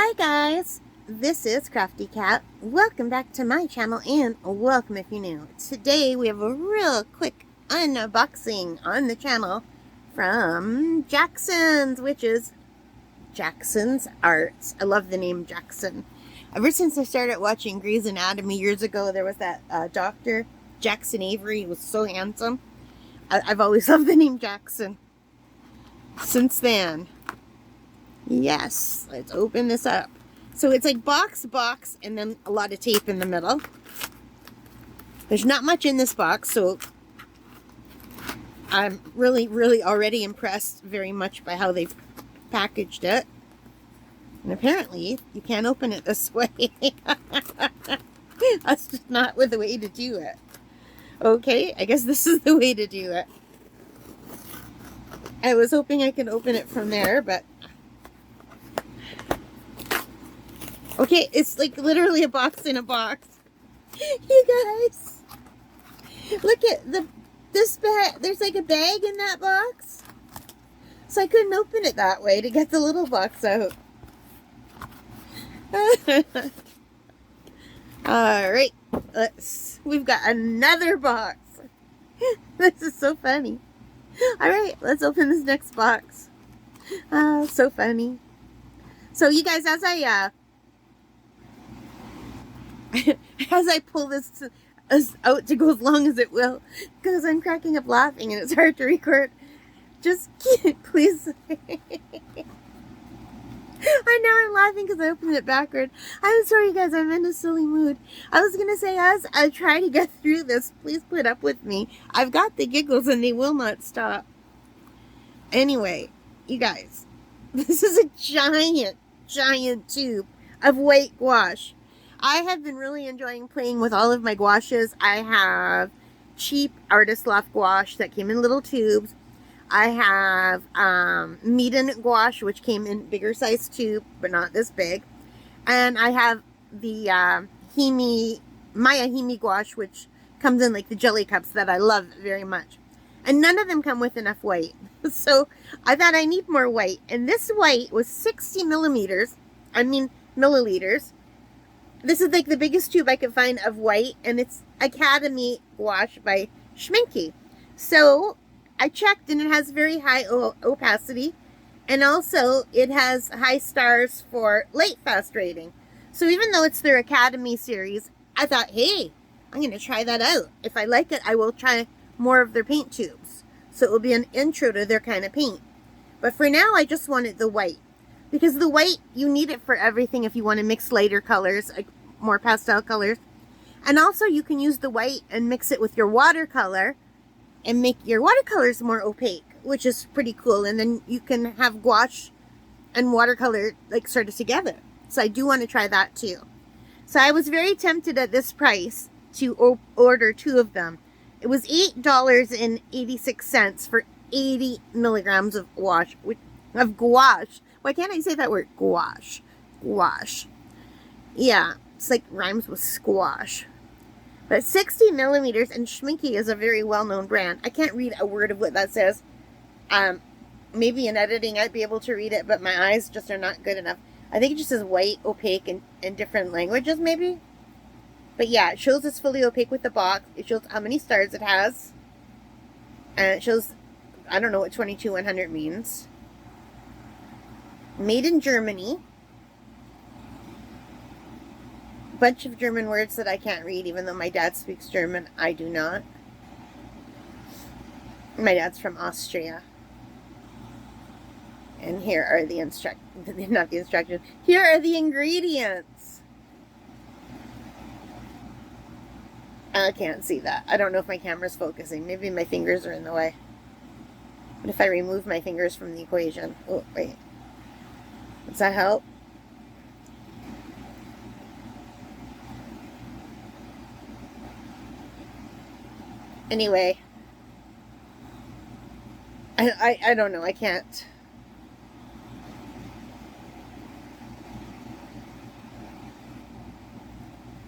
Hi guys, this is Crafty Cat. Welcome back to my channel and welcome if you're new. Today we have a real quick unboxing on the channel from Jackson's, which is Jackson's Arts. I love the name Jackson. Ever since I started watching Grey's Anatomy years ago, there was that doctor, Jackson Avery. He was so handsome. I've always loved the name Jackson. Since then. Yes, let's open this up. So it's like box, and then a lot of tape in the middle. There's not much in this box, so I'm really already impressed very much by how they've packaged it. And apparently, you can't open it this way. That's just not the way to do it. Okay, I guess this is the way to do it. I was hoping I could open it from there, but... Okay, it's like literally a box in a box. You guys, look at this bag. There's like a bag in that box. So I couldn't open it that way to get the little box out. Alright, we've got another box. This is so funny. Alright, let's open this next box. So funny. So you guys, as I pull this out to go as long as it will, because I'm cracking up laughing and it's hard to record. Just please. I know I'm laughing because I opened it backward. I'm sorry guys, I'm in a silly mood. I was going to say, as I try to get through this, please put up with me. I've got the giggles and they will not stop. Anyway, you guys, this is a giant tube of white gouache. I have been really enjoying playing with all of my gouaches. I have cheap Artist Loft gouache that came in little tubes. I have Meeden gouache, which came in bigger size tube, but not this big. And I have the Maya Himi gouache, which comes in like the jelly cups that I love very much. And none of them come with enough white. So I thought I need more white. And this white was 60 milliliters. This is like the biggest tube I could find of white, and it's Academy Gouache by Schmincke. So I checked, and it has very high opacity, and also it has high stars for lightfast rating. So even though it's their Academy series, I thought, hey, I'm going to try that out. If I like it, I will try more of their paint tubes. So it will be an intro to their kind of paint. But for now, I just wanted the white. Because the white, you need it for everything if you want to mix lighter colors, like more pastel colors. And also you can use the white and mix it with your watercolor and make your watercolors more opaque, which is pretty cool. And then you can have gouache and watercolor like sort of together. So I do want to try that too. So I was very tempted at this price to order 2 of them. It was $8.86 for 80 milligrams of gouache. Why can't I say that word? Gouache. Gouache. Yeah, it's like rhymes with squash. But 60 millimeters, and Schmincke is a very well-known brand. I can't read a word of what that says. Maybe in editing I'd be able to read it, but my eyes just are not good enough. I think it just says white, opaque, and in different languages, maybe. But yeah, it shows it's fully opaque with the box. It shows how many stars it has. And it shows, I don't know what 22-100 means. Made in Germany. Bunch of German words that I can't read, even though my dad speaks German. I do not. My dad's from Austria. And here are the not the instructions. Here are the ingredients. I can't see that. I don't know if my camera's focusing. Maybe my fingers are in the way. But if I remove my fingers from the equation. Oh, wait. Does that help? Anyway, I don't know. I can't.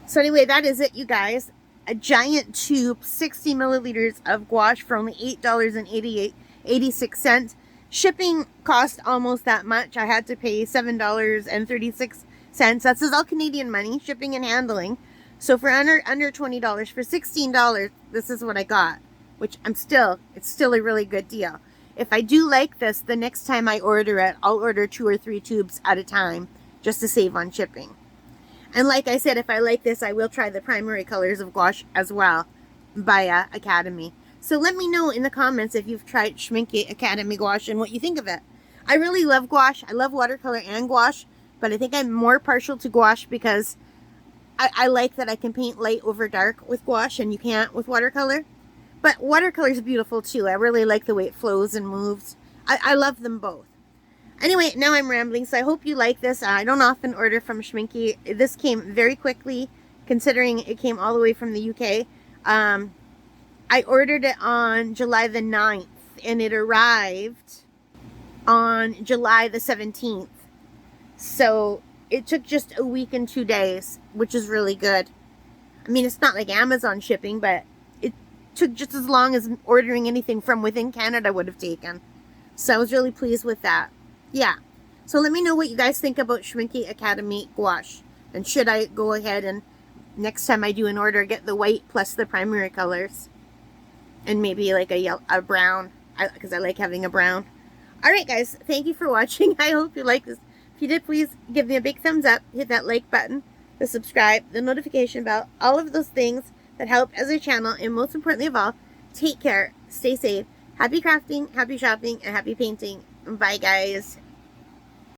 So anyway, that is it, you guys. A giant tube, 60 milliliters of gouache for only $8.86. Shipping cost almost that much. I had to pay $7.36. That says all Canadian money, shipping and handling. So for under $20, for $16, this is what I got, which it's still a really good deal. If I do like this, the next time I order it, I'll order 2 or 3 tubes at a time just to save on shipping. And like I said, if I like this, I will try the primary colors of gouache as well by Academy. So let me know in the comments if you've tried Schmincke Akademie Gouache and what you think of it. I really love gouache. I love watercolor and gouache, but I think I'm more partial to gouache because I like that I can paint light over dark with gouache and you can't with watercolor. But watercolor is beautiful too. I really like the way it flows and moves. I love them both. Anyway, now I'm rambling, so I hope you like this. I don't often order from Schmincke. This came very quickly, considering it came all the way from the UK. I ordered it on July the 9th, and it arrived on July the 17th. So it took just a week and 2 days, which is really good. I mean, it's not like Amazon shipping, but it took just as long as ordering anything from within Canada would have taken. So I was really pleased with that. Yeah. So let me know what you guys think about Schmincke Akademie Gouache. And should I go ahead and next time I do an order, get the white plus the primary colors. And maybe like a brown, because I like having a brown. Alright guys, thank you for watching. I hope you like this. If you did, please give me a big thumbs up. Hit that like button, the subscribe, the notification bell, all of those things that help as a channel. And most importantly of all, take care, stay safe, happy crafting, happy shopping, and happy painting. Bye guys.